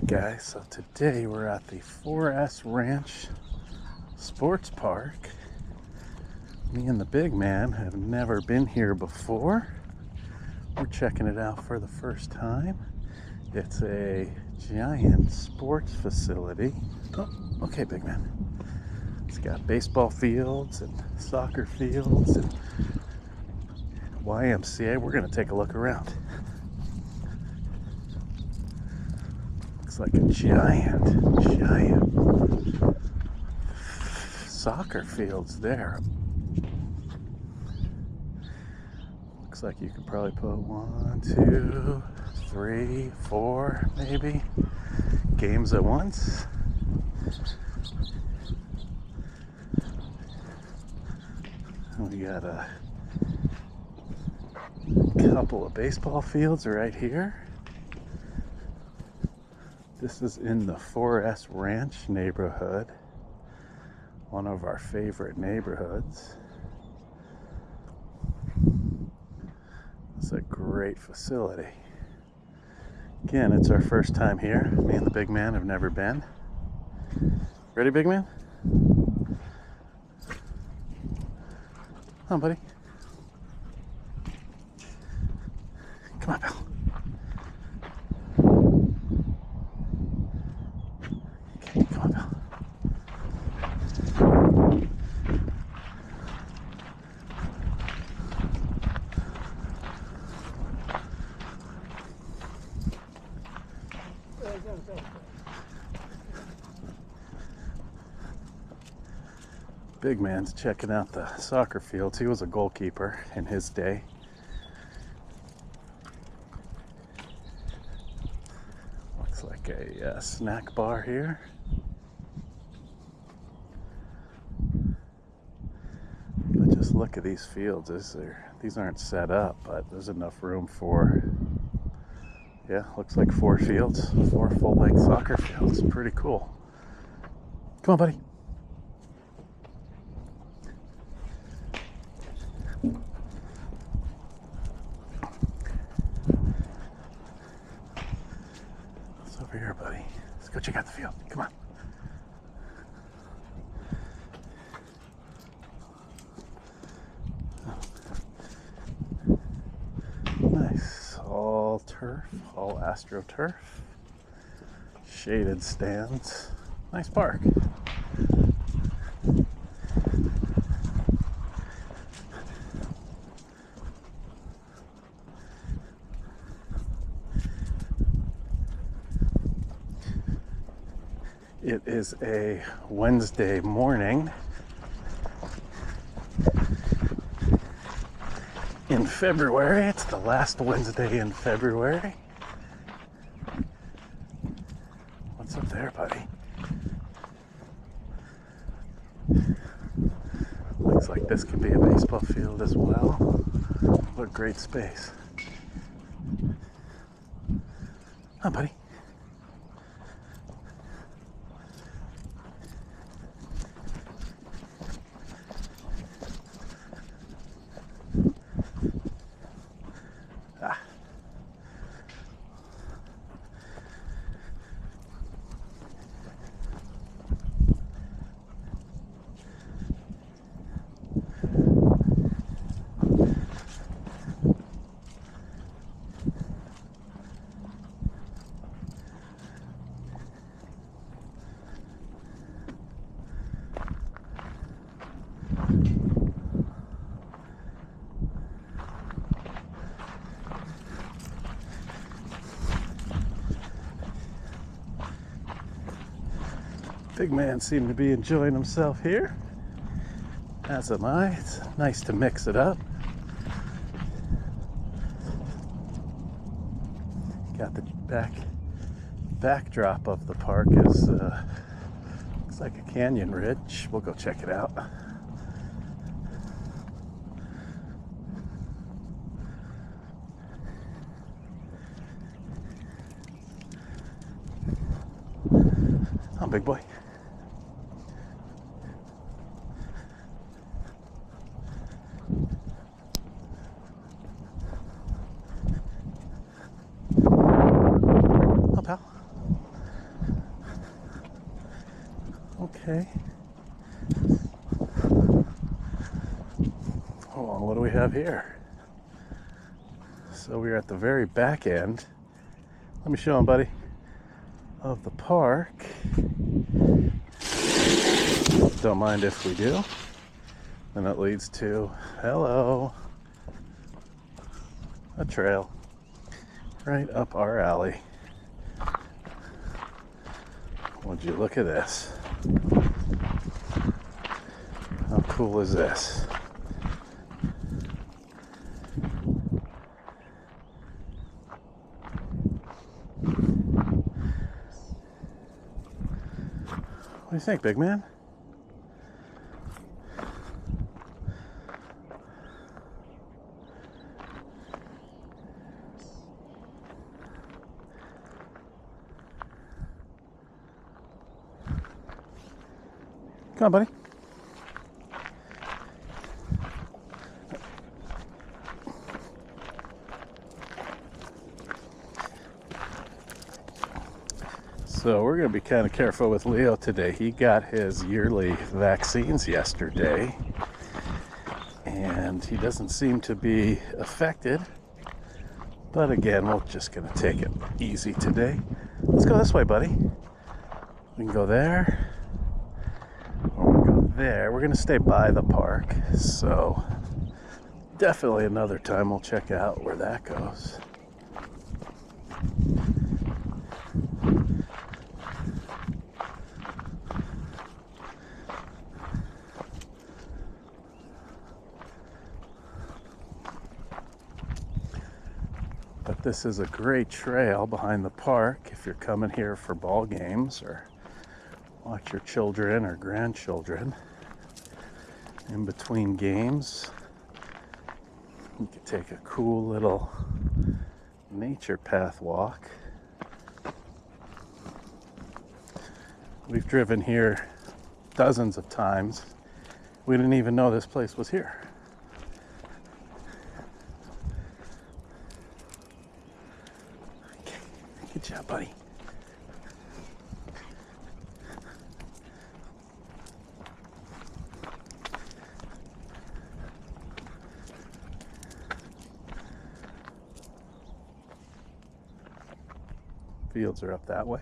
Guys, so today we're at the 4S Ranch Sports Park. Me and the big man have never been here before. We're checking it out for the first time. It's a giant sports facility. Oh, okay, big man. It's got baseball fields and soccer fields and YMCA. We're gonna take a look around. Looks like a giant soccer fields there. Looks like you could probably put 1, 2, 3, 4 maybe games at once. We got a couple of baseball fields right here. This is in the 4S Ranch neighborhood, one of our favorite neighborhoods. It's a great facility. Again, it's our first time here. Me and the big man have never been. Ready, big man? Come on, buddy. Come on, pal. Big man's checking out the soccer fields. He was a goalkeeper in his day. Looks like a snack bar here. But just look at these fields. These aren't set up, but there's enough room for, yeah, looks like 4 fields, 4 full-length soccer fields. Pretty cool. Come on, buddy. Over here, buddy. Let's go check out the field. Come on. Nice. All turf, all AstroTurf. Shaded stands. Nice park. It is a Wednesday morning in February. It's the last Wednesday in February. What's up there, buddy? Looks like this could be a baseball field as well. What a great space. Oh, buddy. Big man seemed to be enjoying himself here, as am I. It's nice to mix it up. Got the backdrop of the park is looks like a canyon ridge. We'll go check it out. Oh, big boy. Oh, pal. Okay. Oh, what do we have here? So we're at the very back end. Let me show him, buddy. Of the park. Don't mind if we do. And that leads to, hello, a trail right up our alley. Would you look at this? How cool is this? What do you think, big man? Come on, buddy. So we're going to be kind of careful with Leo today. He got his yearly vaccines yesterday, and he doesn't seem to be affected. But again, we're just going to take it easy today. Let's go this way, buddy. We can go there, or we can go there. We're going to stay by the park, so definitely another time we'll check out where that goes. But this is a great trail behind the park if you're coming here for ball games or watch your children or grandchildren in between games. You could take a cool little nature path walk. We've driven here dozens of times. We didn't even know this place was here. Good job, buddy. Fields are up that way.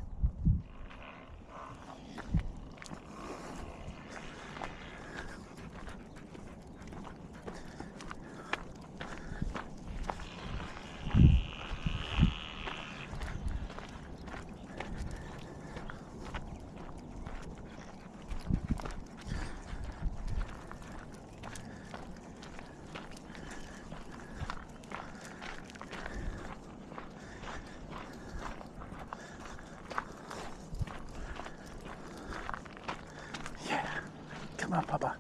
Come on, Papa.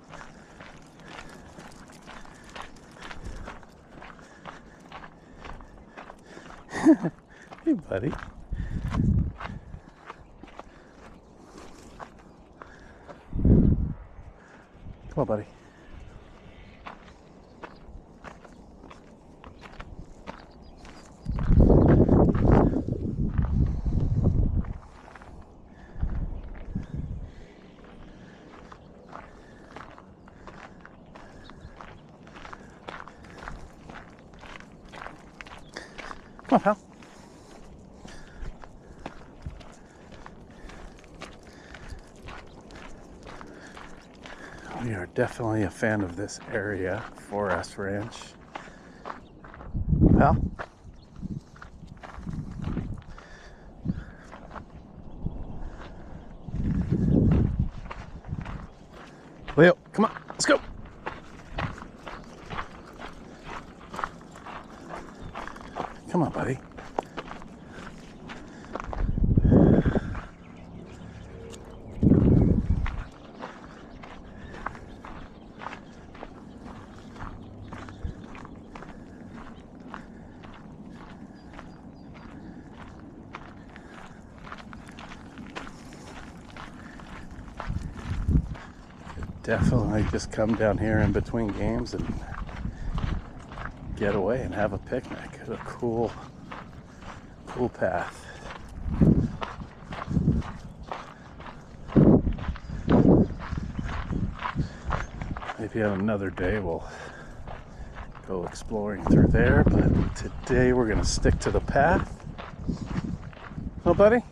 Hey, buddy. Come on, buddy. Come on, pal. We are definitely a fan of this area, 4S Ranch. Pal? Leo, come on, let's go. Come on, buddy. definitely just come down here in between games and get away and have a picnic. A cool path. Maybe on another day we'll go exploring through there, but today we're going to stick to the path. Oh, buddy?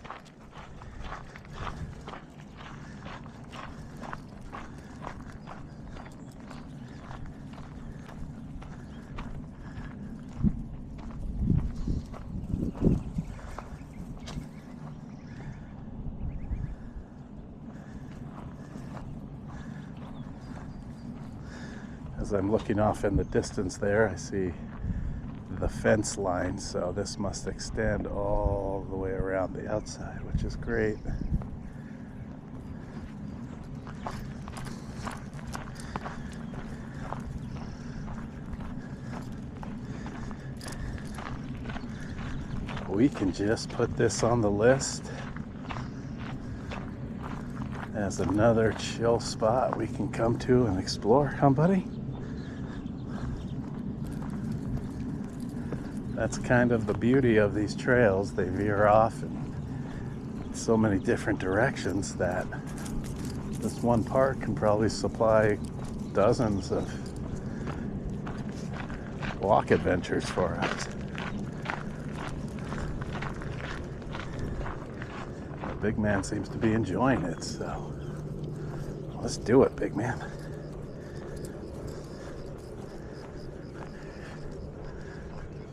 As I'm looking off in the distance there, I see the fence line, so this must extend all the way around the outside, which is great. We can just put this on the list as another chill spot we can come to and explore, huh, buddy? That's kind of the beauty of these trails. They veer off in so many different directions that this one park can probably supply dozens of walk adventures for us. The big man seems to be enjoying it, so let's do it, big man.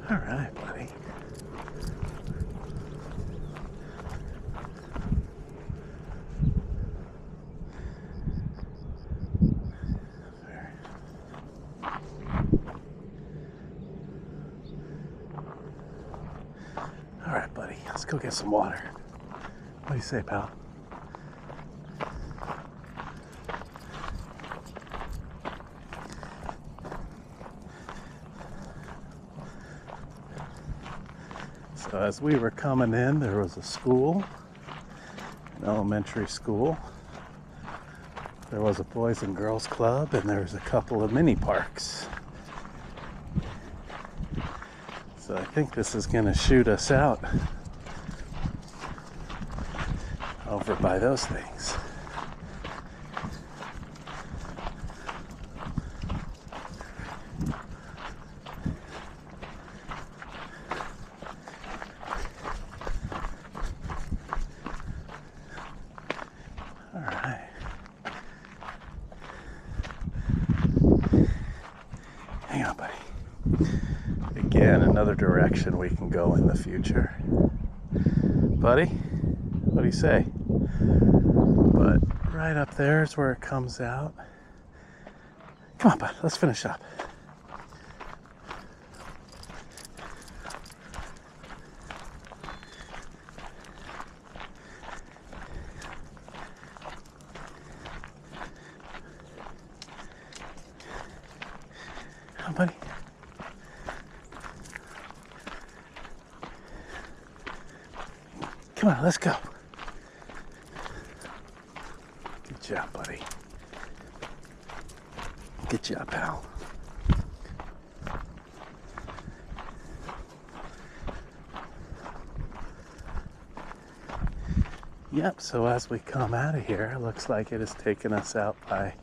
All right, buddy. All right, buddy. Let's go get some water. What do you say, pal? So as we were coming in, there was a school, an elementary school. There was a Boys and Girls Club, and there was a couple of mini parks. So I think this is going to shoot us out over by those things. All right. Hang on, buddy. Again, another direction we can go in the future. Buddy, what do you say? But right up there is where it comes out. Come on, bud, let's finish up. Come on, buddy. Come on, let's go. Good job, buddy. Good job, pal. Yep, so as we come out of here, it looks like it has taken us out by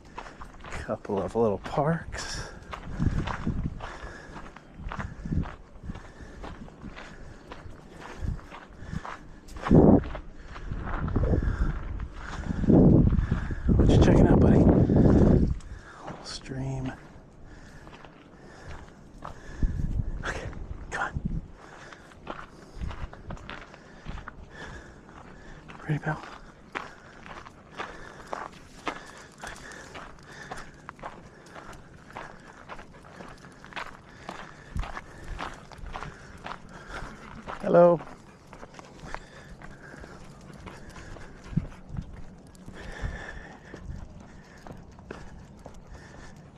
a couple of little parks. What you checking out, buddy? A little stream. Okay, come on. Pretty pal. Hello.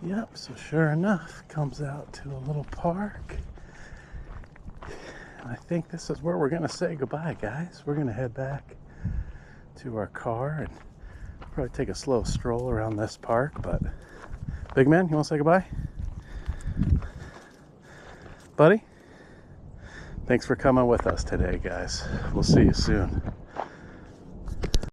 Yep, so sure enough, comes out to a little park. And I think this is where we're going to say goodbye, guys. We're going to head back to our car and Probably take a slow stroll around this park, but big man, you want to say goodbye? Buddy? Thanks for coming with us today, guys. We'll see you soon.